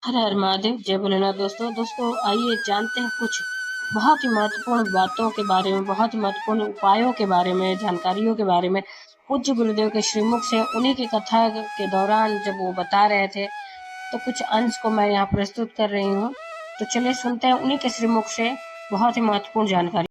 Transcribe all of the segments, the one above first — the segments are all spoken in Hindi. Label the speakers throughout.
Speaker 1: हर हर महादेव, जय भोलेनाथ। दोस्तों आइए जानते हैं कुछ बहुत ही महत्वपूर्ण बातों के बारे में, बहुत ही महत्वपूर्ण उपायों के बारे में, जानकारियों के बारे में। पूज्य गुरुदेव के श्रीमुख से उन्हीं की कथा के दौरान जब वो बता रहे थे, तो कुछ अंश को मैं यहाँ प्रस्तुत कर रही हूँ। तो चलिए सुनते हैं उन्हीं के श्रीमुख से बहुत ही महत्वपूर्ण जानकारी।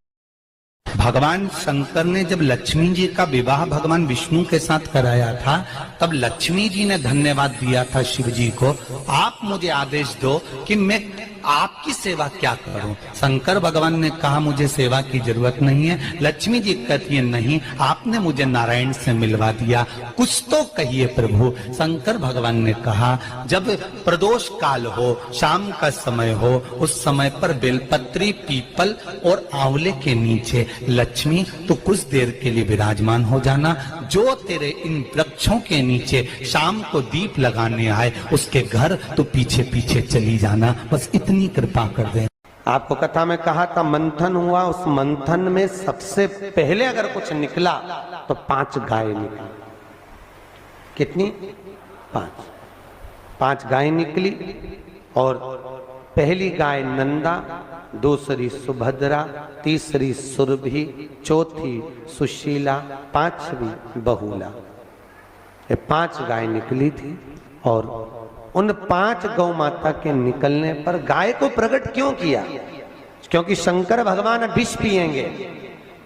Speaker 2: भगवान शंकर ने जब लक्ष्मी जी का विवाह भगवान विष्णु के साथ कराया था, तब लक्ष्मी जी ने धन्यवाद दिया था शिव जी को, आप मुझे आदेश दो कि मैं आपकी सेवा क्या करूं। शंकर भगवान ने कहा मुझे सेवा की जरूरत नहीं है। लक्ष्मी जी कहती है नहीं, आपने मुझे नारायण से मिलवा दिया, कुछ तो कहिए प्रभु। शंकर भगवान ने कहा जब प्रदोष काल हो, शाम का समय हो, उस समय पर बेलपत्री, पीपल और आंवले के नीचे लक्ष्मी तो कुछ देर के लिए विराजमान हो जाना। जो तेरे इन वृक्षों के नीचे शाम को दीप लगाने आए, उसके घर तो पीछे पीछे चली जाना। बस इतनी कृपा कर दे।
Speaker 3: आपको कथा में कहा था मंथन हुआ, उस मंथन में सबसे पहले अगर कुछ निकला तो 5 गाय निकली। कितनी? 5 गाय निकली। और पहली गाय नंदा, दूसरी सुभद्रा, तीसरी सुरभि, चौथी सुशीला, 5वीं बहुला। ये 5 गाय निकली थी। और उन 5 गौ माता के निकलने पर गाय को प्रकट क्यों किया? क्योंकि शंकर भगवान विष पिएंगे,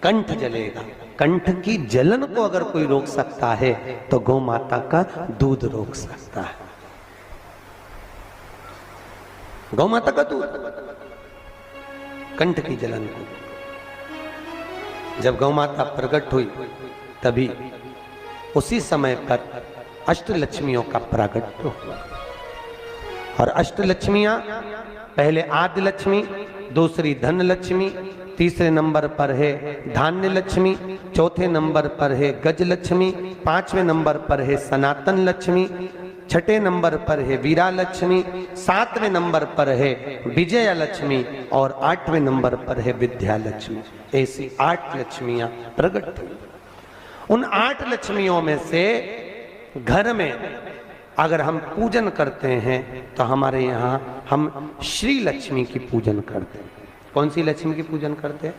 Speaker 3: कंठ जलेगा। कंठ की जलन को अगर कोई रोक सकता है तो गौ माता का दूध रोक सकता है। गौ माता का दूध कंठ की जलन को। जब गौ माता प्रकट हुई तभी उसी समय पर अष्टलक्ष्मियों का प्राकट्य हुआ। और अष्टलक्ष्मियां, पहले आदि लक्ष्मी, दूसरी धन लक्ष्मी, तीसरे नंबर पर है धान्य लक्ष्मी, चौथे नंबर पर है गज लक्ष्मी, 5वें नंबर पर है सनातन लक्ष्मी, 6ठे नंबर पर है वीरा लक्ष्मी, 7वें नंबर पर है विजया लक्ष्मी और 8वें नंबर पर है विद्या लक्ष्मी। ऐसी 8 लक्ष्मियां प्रकट हुई। उन 8 लक्ष्मियों में से घर में अगर हम पूजन करते हैं तो हमारे यहाँ हम श्री लक्ष्मी की पूजन करते हैं। कौन सी लक्ष्मी की पूजन करते हैं?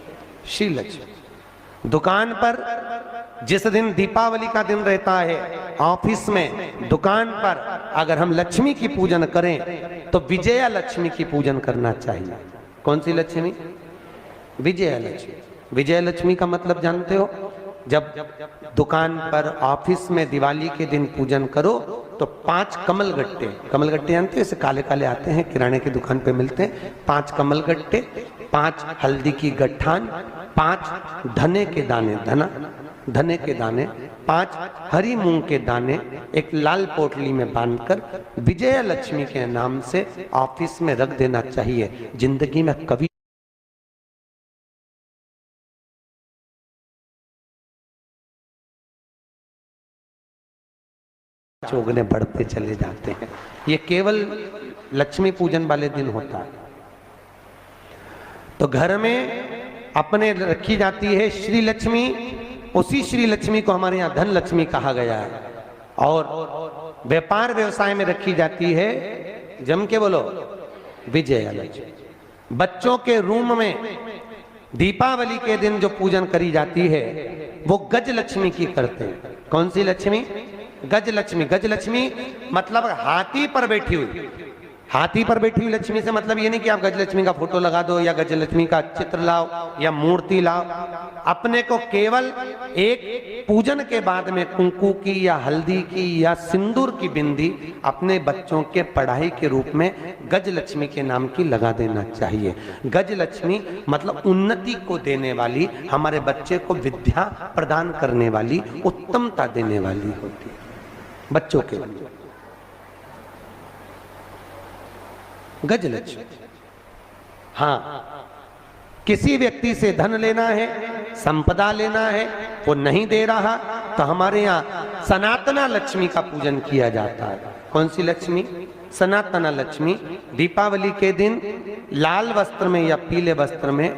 Speaker 3: श्री लक्ष्मी। दुकान पर जिस दिन दीपावली का दिन रहता है, ऑफिस में, दुकान पर अगर हम लक्ष्मी की पूजन करें तो विजया लक्ष्मी की पूजन करना चाहिए। कौन सी लक्ष्मी? विजया लक्ष्मी। विजया लक्ष्मी का मतलब जानते हो? जब दुकान पर, ऑफिस में दिवाली के दिन पूजन करो तो 5 कमलगट्टे, कमलगट्टे जानते हो? ऐसे काले काले आते हैं, किराने की दुकान पे मिलते हैं। 5 कमलगट्टे, 5 हल्दी की गट्ठान, 5 धने के दाने, धने के दाने, 5 हरी मूंग के दाने एक लाल पोटली में बांधकर विजया लक्ष्मी के नाम से ऑफिस में रख देना चाहिए। जिंदगी में कभी चौगने बढ़ते चले जाते हैं। ये केवल लक्ष्मी पूजन वाले दिन होता है। तो घर में अपने रखी जाती है श्री लक्ष्मी। उसी श्री लक्ष्मी को हमारे यहाँ धन लक्ष्मी कहा गया है। और व्यापार व्यवसाय में रखी जाती है, जम के बोलो, विजया लक्ष्मी। बच्चों के रूम में दीपावली के दिन जो पूजन करी जाती है वो गज लक्ष्मी की करते हैं। कौन सी लक्ष्मी? गज लक्ष्मी। गज लक्ष्मी मतलब हाथी पर बैठी हुई। हाथी पर बैठी हुई लक्ष्मी से मतलब ये नहीं कि आप गज लक्ष्मी का फोटो लगा दो या गज लक्ष्मी का चित्र लाओ या मूर्ति लाओ। अपने को केवल एक पूजन के बाद में कुंकू की या हल्दी की या सिंदूर की बिंदी अपने बच्चों के पढ़ाई के रूप में गज लक्ष्मी के नाम की लगा देना चाहिए। गज लक्ष्मी मतलब उन्नति को देने वाली, हमारे बच्चे को विद्या प्रदान करने वाली, उत्तमता देने वाली होती है बच्चों के लिए। गज लक्ष्मी। हाँ, किसी व्यक्ति से धन लेना है, संपदा लेना है, वो नहीं दे रहा तो हमारे यहाँ सनातना लक्ष्मी का पूजन किया जाता है। कौन सी लक्ष्मी? सनातना लक्ष्मी। दीपावली के दिन लाल वस्त्र में या पीले वस्त्र में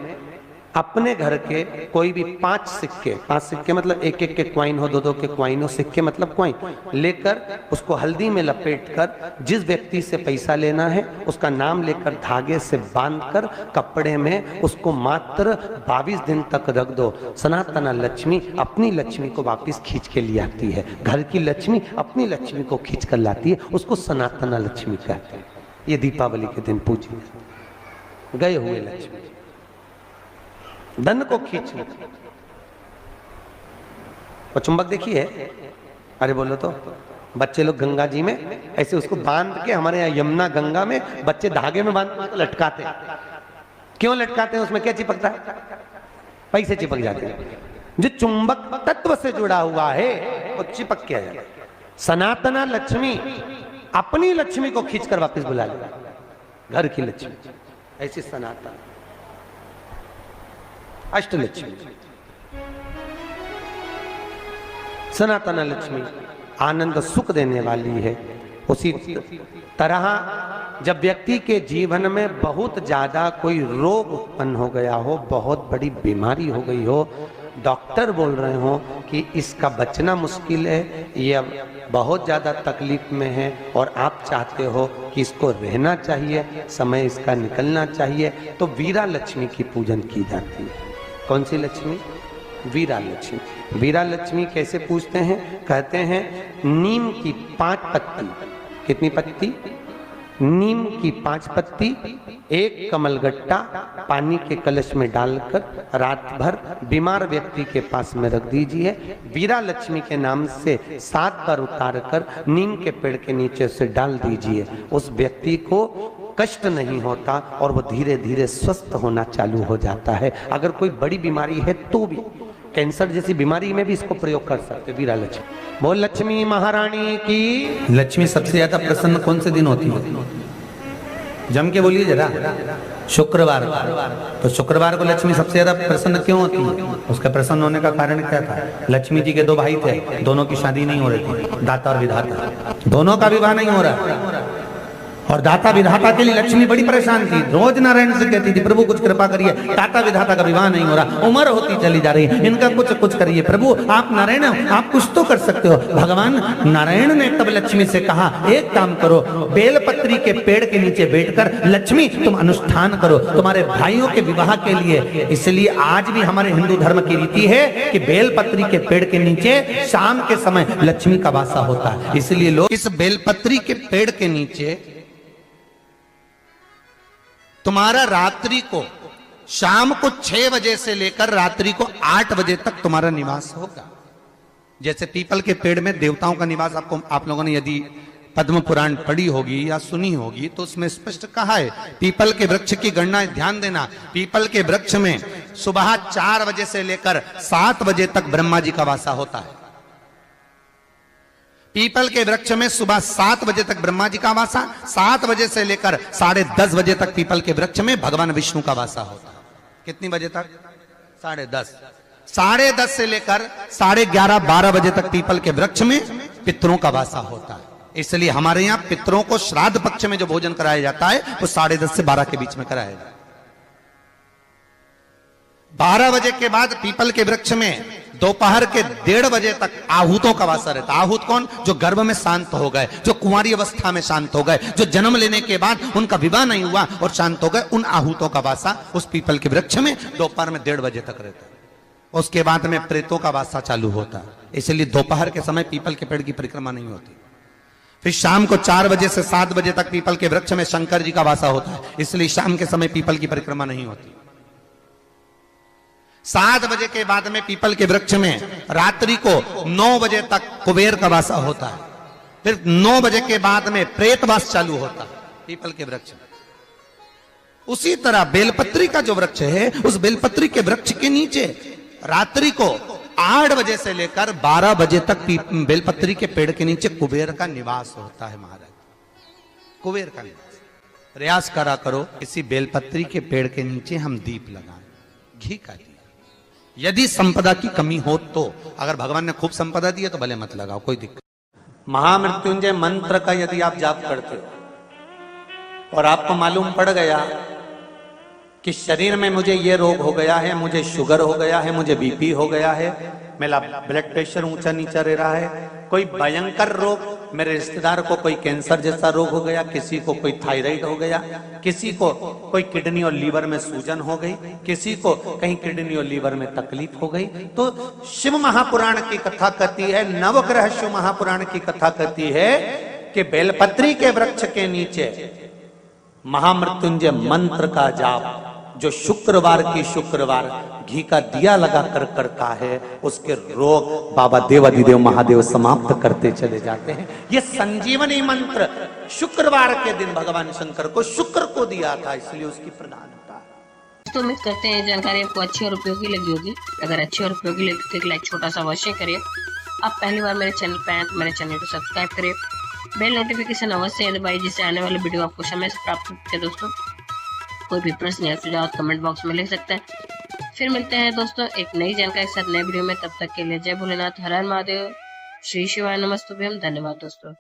Speaker 3: अपने घर के कोई भी 5 सिक्के मतलब एक एक के क्वाइन हो, 2-2 के क्वाइन हो, सिक्के मतलब क्वाइन लेकर उसको हल्दी में लपेटकर जिस व्यक्ति से पैसा लेना है उसका नाम लेकर धागे से बांधकर कपड़े में उसको मात्र 22 दिन तक रख दो। सनातना लक्ष्मी अपनी लक्ष्मी को वापस खींच के ले आती है। घर की लक्ष्मी अपनी लक्ष्मी को खींच कर लाती है, उसको सनातना लक्ष्मी कहते हैं। ये दीपावली के दिन पूजी गए हुए लक्ष्मी धन को खींच लो। और चुंबक देखिए, अरे बोलो तो बच्चे लोग गंगा जी में ऐसे उसको बांध के, हमारे यहाँ यमुना गंगा में बच्चे धागे में बांध के लटकाते हैं। क्यों लटकाते हैं? उसमें क्या चिपकता है? पैसे चिपक जाते हैं। जो चुंबक तत्व से जुड़ा हुआ है वो चिपक के आ जाता है। सनातना लक्ष्मी अपनी लक्ष्मी को खींचकर वापस बुला ले, घर की लक्ष्मी ऐसी सनातन अष्टलक्ष्मी। सनातना लक्ष्मी आनंद सुख देने वाली है। उसी तरह जब व्यक्ति के जीवन में बहुत ज्यादा कोई रोग उत्पन्न हो गया हो, बहुत बड़ी बीमारी हो गई हो, डॉक्टर बोल रहे हो कि इसका बचना मुश्किल है, ये अब बहुत ज़्यादा तकलीफ में है और आप चाहते हो कि इसको रहना चाहिए, समय इसका निकलना चाहिए, तो वीरा लक्ष्मी की पूजन की जाती है। कौन सी लक्ष्मी? वीरा लक्ष्मी। वीरा लक्ष्मी कैसे पूजते हैं? कहते हैं नीम की 5 पत्ती। कितनी पत्ती? नीम की 5 पत्ती, एक कमलगट्टा पानी के कलश में डालकर रात भर बीमार व्यक्ति के पास में रख दीजिए। वीरा लक्ष्मी के नाम से 7 बार उतार कर नीम के पेड़ के नीचे से डाल दीजिए। उस व्यक्ति को कष्ट नहीं होता और वो धीरे धीरे स्वस्थ होना चालू हो जाता है। अगर कोई बड़ी बीमारी है तो भी, कैंसर जैसी बीमारी में भी इसको प्रयोग कर सकते। वीरा लक्ष्मी। बोल लक्ष्मी महारानी की।
Speaker 2: लक्ष्मी सबसे ज्यादा प्रसन्न कौन से दिन होती है? जम के बोलिए जरा। शुक्रवार। तो शुक्रवार को लक्ष्मी सबसे ज्यादा प्रसन्न क्यों होती है? उसका प्रसन्न होने का कारण क्या था? लक्ष्मी जी के 2 भाई थे, दोनों की शादी नहीं हो रही थी, दाता और विधाता, दोनों का विवाह नहीं हो रहा। और दाता विधाता के लिए लक्ष्मी बड़ी परेशान थी। रोज नारायण से कहती थी, प्रभु कुछ कृपा करिए, दाता विधाता का विवाह नहीं हो रहा, उम्र होती चली जा रही है, इनका कुछ करिए प्रभु, आप नारायण आप कुछ तो कर सकते हो। भगवान नारायण ने तब लक्ष्मी से कहा, एक काम करो, बेलपत्री के पेड़ के नीचे बैठकर लक्ष्मी तुम अनुष्ठान करो तुम्हारे भाइयों के विवाह के लिए। इसलिए आज भी हमारे हिंदू धर्म की रीति है कि बेलपत्री के पेड़ के नीचे शाम के समय लक्ष्मी का वासा होता है। इसलिए लोग इस बेलपत्री के पेड़ के नीचे तुम्हारा रात्रि को, शाम को 6 बजे से लेकर रात्रि को 8 बजे तक तुम्हारा निवास होगा। जैसे पीपल के पेड़ में देवताओं का निवास, आप लोगों ने यदि पद्म पुराण पढ़ी होगी या सुनी होगी तो उसमें स्पष्ट कहा है। पीपल के वृक्ष की गणना ध्यान देना, पीपल के वृक्ष में सुबह 4 बजे से लेकर 7 बजे तक ब्रह्मा जी का वासा होता है। पीपल के वृक्ष में सुबह 7 बजे तक ब्रह्मा जी का वासा, 7 बजे से लेकर 10:30 बजे तक पीपल के वृक्ष में भगवान विष्णु का वासा होता है। कितनी बजे तक? 10:30। 10:30 से लेकर 11:30-12 बजे तक पीपल के वृक्ष में पितरों का वासा होता है। इसलिए हमारे यहाँ पितरों को श्राद्ध पक्ष में जो भोजन कराया जाता है वो 10:30 से 12 के बीच में कराया जाता है। 12 बजे के बाद पीपल के वृक्ष में दोपहर के 1:30 बजे तक आहूतों का वासा रहता है। आहूत कौन? जो गर्भ में शांत हो गए, जो कुंवारी अवस्था में शांत हो गए, जो जन्म लेने के बाद उनका विवाह नहीं हुआ और शांत हो गए, उन आहूतों का वासा उस पीपल के वृक्ष में दोपहर में 1:30 बजे तक रहता है। उसके बाद में प्रेतों का वासा चालू होता है। इसलिए दोपहर के समय पीपल के पेड़ की परिक्रमा नहीं होती। फिर शाम को 4 बजे से 7 बजे तक पीपल के वृक्ष में शंकर जी का वासा होता है। इसलिए शाम के समय पीपल की परिक्रमा नहीं होती। 7 बजे के बाद में पीपल के वृक्ष में रात्रि को 9 बजे तक कुबेर का वासा होता है। फिर 9 बजे के बाद में प्रेतवास चालू होता है पीपल के वृक्ष में। उसी तरह बेलपत्री का जो वृक्ष है, उस बेलपत्री के वृक्ष के नीचे रात्रि को 8 बजे से लेकर 12 बजे तक बेलपत्री के पेड़ के नीचे कुबेर का निवास होता है। महाराज, कुबेर का निवास। प्रयास करा करो इसी बेलपत्री के पेड़ के नीचे हम दीप लगाएं, घी का दिया। यदि संपदा की कमी हो तो, अगर भगवान ने खूब संपदा दी है तो भले मत लगाओ, कोई दिक्कत। महामृत्युंजय मंत्र का यदि आप जाप करते हो और आपको मालूम पड़ गया
Speaker 3: कि शरीर में मुझे ये रोग हो गया है, मुझे शुगर हो गया है, मुझे बीपी हो गया है, मेरा ब्लड प्रेशर ऊंचा नीचा रह रहा है, कोई भयंकर रोग, मेरे रिश्तेदार को कोई कैंसर जैसा रोग हो गया, किसी को कोई थायराइड हो गया, किसी को कोई किडनी और लीवर में सूजन हो गई, किसी को कहीं किडनी और लीवर में तकलीफ हो गई। तो शिव महापुराण की कथा कहती है, नवग्रह शिव महापुराण की कथा कहती है कि बेलपत्री के वृक्ष के नीचे महामृत्युंजय मंत्र का जाप जो शुक्रवार की शुक्रवार घी का दिया लगा कर करता है, उसके रोग बाबा देवाधिदेव महादेव समाप्त करते चले जाते हैं। ये संजीवनी मंत्र शुक्रवार के दिन भगवान शंकर को शुक्र को दिया था, इसलिए उसकी प्रधानता है।
Speaker 1: तो उम्मीद करते हैं जानकारी आपको अच्छी और उपयोगी लगी होगी। अगर अच्छी और उपयोगी लगी तो एक लाइक छोटा सा अवश्य करिए। आप पहली बार मेरे चैनल पे आए तो मेरे चैनल को सब्सक्राइब करिए, बेल नोटिफिकेशन अवश्य दबाइए जिससे आने वाले वीडियो आपको समय से प्राप्त होते हैं। दोस्तों कोई भी प्रश्न या सुझाव कमेंट बॉक्स में लिख सकते हैं। फिर मिलते हैं दोस्तों एक नई जानकारी के साथ नए वीडियो में। तब तक के लिए जय भोलेनाथ, हर हर महादेव, श्री शिवाय नमस्तुभ्यम। धन्यवाद दोस्तों।